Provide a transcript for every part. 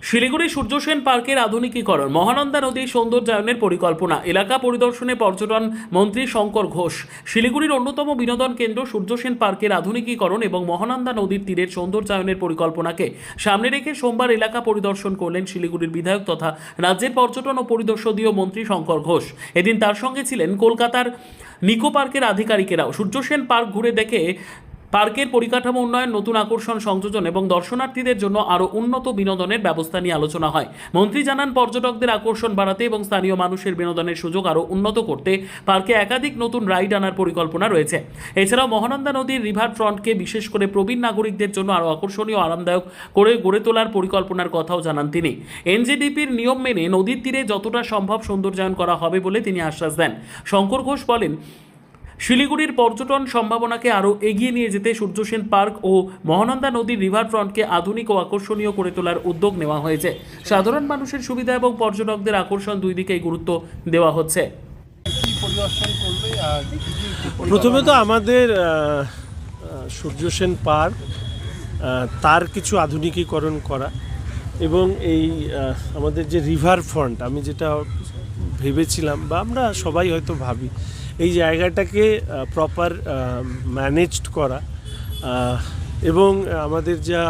শিলিগুড়ি সূর্যসেন পার্কের আধুনিকীকরণ, মহানন্দা নদীর সৌন্দর্যায়নের পরিকল্পনা, এলাকা পরিদর্শনে পর্যটন মন্ত্রী শঙ্কর ঘোষ। শিলিগুড়ির অন্যতম বিনোদন কেন্দ্র সূর্যসেন পার্কের আধুনিকীকরণ এবং মহানন্দা নদীর তীরের সৌন্দর্যায়নের পরিকল্পনাকে সামনে রেখে সোমবার এলাকা পরিদর্শন করলেন শিলিগুড়ির বিধায়ক তথা রাজ্যের পর্যটন ও পরিদর্শনীয় মন্ত্রী শঙ্কর ঘোষ। এদিন তার সঙ্গে ছিলেন কলকাতার নিকো পার্কের আধিকারিকেরাও। সূর্যসেন পার্ক ঘুরে দেখে পার্কের পরিকাঠামো উন্নয়ন, নতুন আকর্ষণ সংযোজন এবং দর্শনার্থীদের জন্য আরও উন্নত বিনোদনের ব্যবস্থা নিয়ে আলোচনা হয়। মন্ত্রী জানান, পর্যটকদের আকর্ষণ বাড়াতে এবং স্থানীয় মানুষের বিনোদনের সুযোগ আরও উন্নত করতে পার্কে একাধিক নতুন রাইড আনার পরিকল্পনা রয়েছে। এছাড়াও মহানন্দা নদীর রিভার ফ্রন্টকে বিশেষ করে প্রবীণ নাগরিকদের জন্য আরও আকর্ষণীয়, আরামদায়ক করে গড়ে তোলার পরিকল্পনার কথাও জানান তিনি। এনজেডিপির নিয়ম মেনে নদীর তীরে যতটা সম্ভব সৌন্দর্যায়ন করা হবে বলে তিনি আশ্বাস দেন। শঙ্কর ঘোষ বলেন, শিলিগুড়ির পর্যটন সম্ভাবনাকে আরও এগিয়ে নিয়ে যেতে সূর্যসেন পার্ক ও মহানন্দা নদীর রিভার ফ্রন্টকে আধুনিক ও আকর্ষণীয় করে তোলার উদ্যোগ নেওয়া হয়েছে। সাধারণ মানুষের সুবিধা এবং পর্যটকদের আকর্ষণ দুই দিকেই গুরুত্ব দেওয়া হচ্ছে। প্রথমে তো আমাদের সূর্যসেন পার্ক তার কিছু আধুনিকীকরণ করা এবং এই আমাদের যে রিভার ফ্রন্ট, আমি যেটা ভেবেছিলাম বা আমরা সবাই হয়তো ভাবি, এই জায়গাটাকে প্রপার ম্যানেজড করা এবং আমাদের যা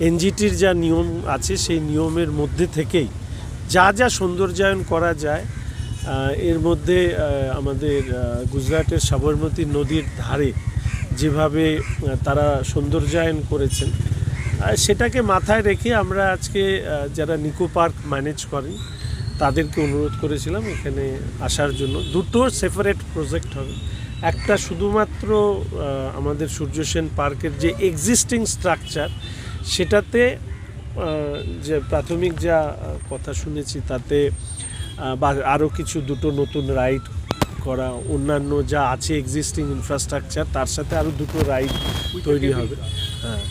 এনজিটির যা নিয়ম আছে সেই নিয়মের মধ্যে থেকেই যা যা সৌন্দর্যায়ন করা যায়, এর মধ্যে আমাদের গুজরাটের সাবরমতী নদীর ধারে যেভাবে তারা সৌন্দর্যায়ন করেছেন, সেটাকে মাথায় রেখে আমরা আজকে যারা নিকো পার্ক ম্যানেজ করেন তাদেরকে অনুরোধ করেছিলাম এখানে আসার জন্য। দুটো সেপারেট প্রজেক্ট হবে, একটা শুধুমাত্র আমাদের সূর্যসেন পার্কের যে এক্সিস্টিং স্ট্রাকচার সেটাতে যে প্রাথমিক যা কথা শুনেছি তাতে বা আরও কিছু দুটো নতুন রাইড করা, অন্যান্য যা আছে এক্সিস্টিং ইনফ্রাস্ট্রাকচার তার সাথে আরও দুটো রাইড তৈরি হবে। হ্যাঁ,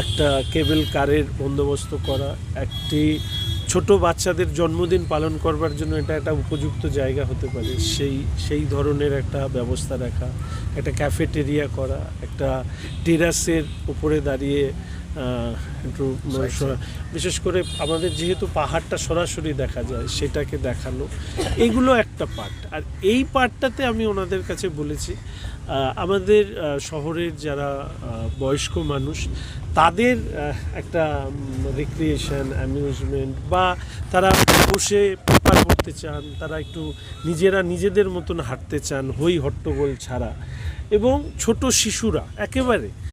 একটা কেবল কারের বন্দোবস্ত করা, একটি ছোট বাচ্চাদের জন্মদিন পালন করবার জন্য এটা একটা উপযুক্ত জায়গা হতে পারে সেই ধরনের একটা ব্যবস্থা রাখা, একটা ক্যাফেটেরিয়া করা, একটা টেরাসের উপরে দাঁড়িয়ে একটু বিশেষ করে আমাদের যেহেতু পাহাড়টা সরাসরি দেখা যায় সেটাকে দেখানো, এগুলো একটা পার্ট। আর এই পার্টটাতে আমি ওনাদের কাছে বলেছি আমাদের শহরের যারা বয়স্ক মানুষ তাদের একটা রিক্রিয়েশন, অ্যামিউজমেন্ট বা তারা বসে পেপার পড়তে চান, তারা একটু নিজেদের মতন হাঁটতে চান হই হট্টগোল ছাড়া, এবং ছোট শিশুরা একেবারে